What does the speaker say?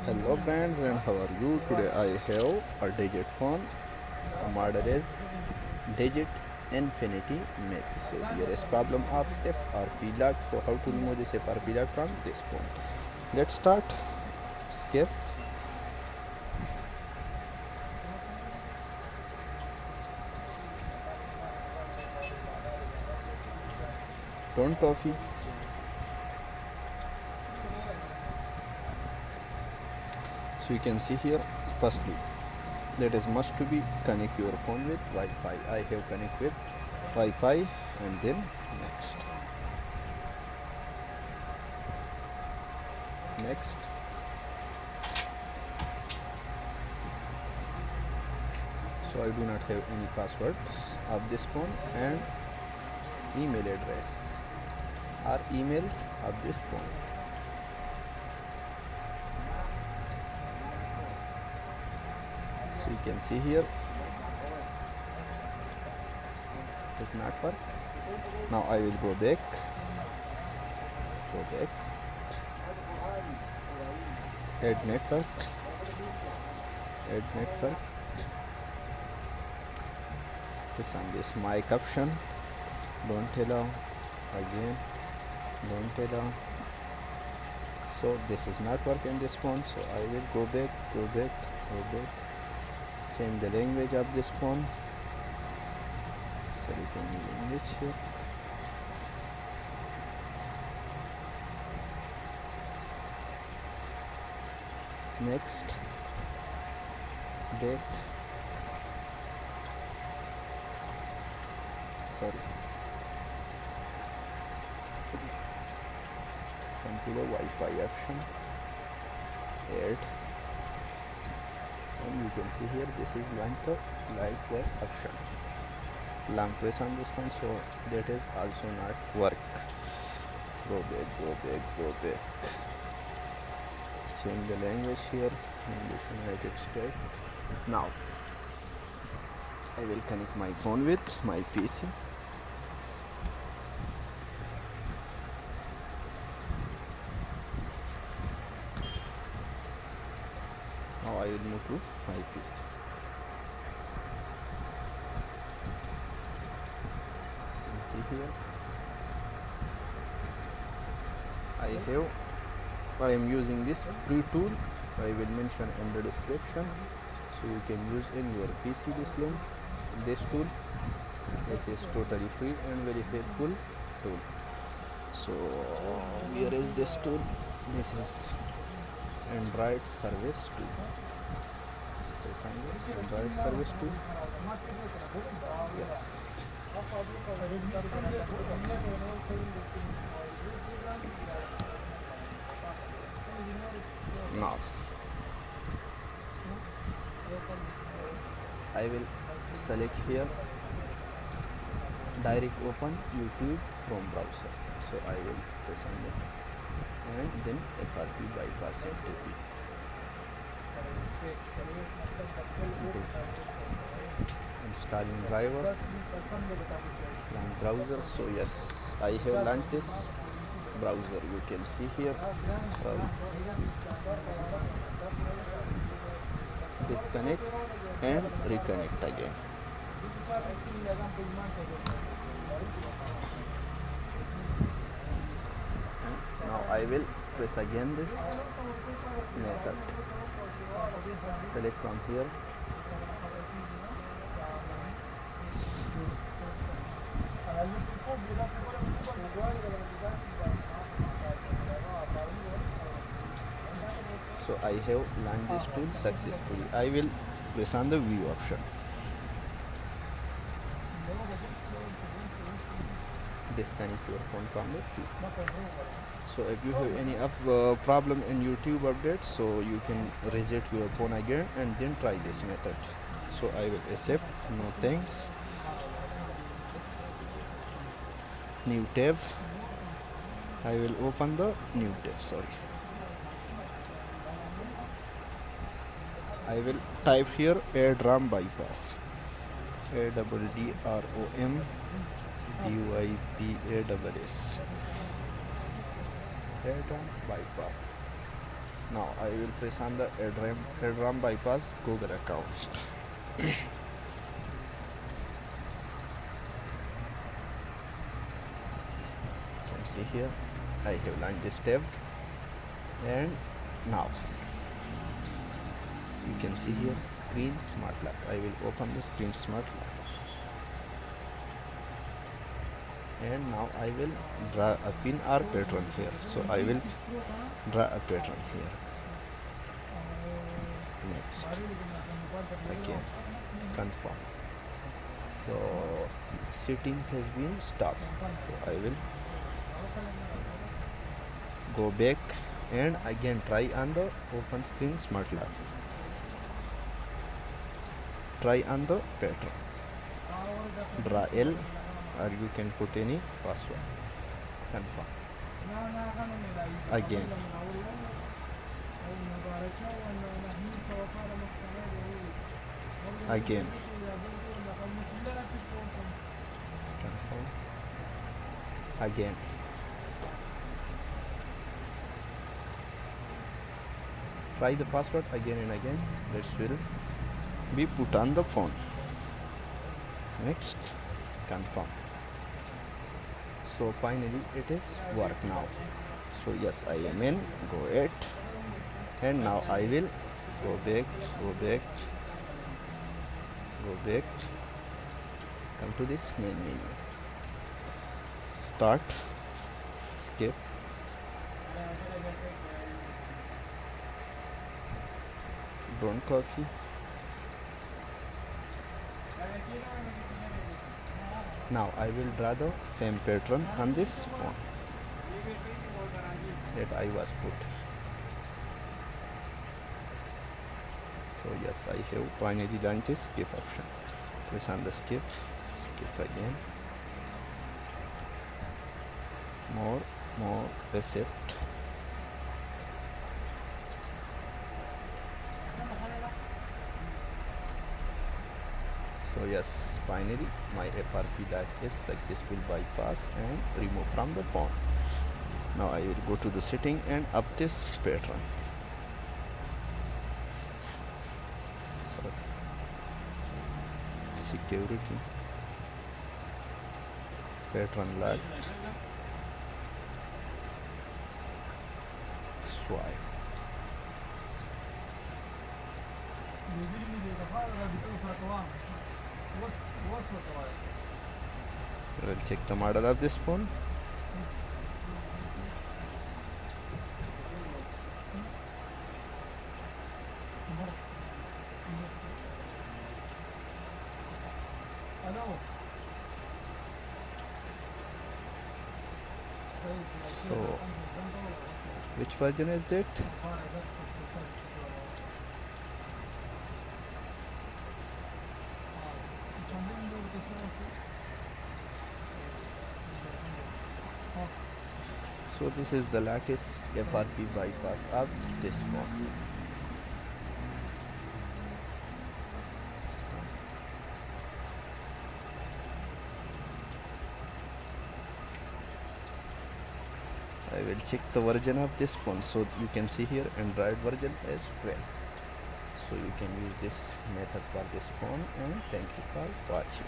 Hello friends, and how are you? Today I have a digit phone. The model is Digit Infinity Mix. So here is problem of FRP lock. So how to remove this FRP lock from this phone? Let's start. Skip. Don't coffee. So you can see here. Firstly, that is must to be connect your phone with Wi-Fi. I have connect with Wi-Fi, and then next. Next. So I do not have any passwords of this phone and email address or email of this phone. So you can see here does not work. Now I will go back, add network, press on this mic option, don't allow, again don't allow. So this is not working this phone, so I will go back, change the language of this phone, select any language here, next, date, sorry, come to the Wi-Fi option, add, and you can see here this is light work option. Long press on this one, so that is also not work. Go back, change the language here, English United States. Now I will connect my phone with my PC. Now I will move to my PC. You can see here I am using this free tool. I will mention in the description, so you can use in your PC this tool. It is totally free and very helpful tool. So here is this tool. This is Android service tool. Android service tool. Yes. Now I will select here direct open YouTube from browser. So I will press on it and then FRP bypass activity. Installing driver from browser. So yes, I have launched this browser. You can see here. Sorry. Disconnect and reconnect again. Now I will press again this method. Select from here. So I have launched this tool successfully. I will press on the view option. Disconnect your phone from the PC. So if you have any problem in YouTube updates, so you can reset your phone again and then try this method. So I will accept, no thanks, new tab. I will open the new tab, sorry. I will type here AirDROM bypass, ADDROM bypass, AirDROM bypass. Now I will press on the AirDRAM bypass Google account. You can see here I have launched this tab, and now you can see here screen smart lock. I will open the screen smart lock, and now I will draw a pin or pattern here. So I will draw a pattern here. Next, again confirm. So setting has been stopped. So I will go back and again try on the open screen smart lock. Try on the pattern. Draw L, or you can put any password. Confirm. Again. Again. Confirm. Again. Try the password again and again. That will be put on the phone. Next, confirm. So finally it is work now. So yes, I am in. Go ahead, and now I will go back, come to this main menu, start, skip, don't copy. Now I will draw the same pattern on this phone that I was put. So yes, I have finally done this skip option. Press on the skip again, more, reset. So yes, finally my FRP DAC is successful bypass and remove from the phone. Now I will go to the setting and up this pattern. So security, pattern lock, swipe. We'll check the model of this phone. So which version is that? So this is the latest FRP bypass of this phone. I will check the version of this phone. So you can see here Android version is 12. So you can use this method for this phone, and thank you for watching.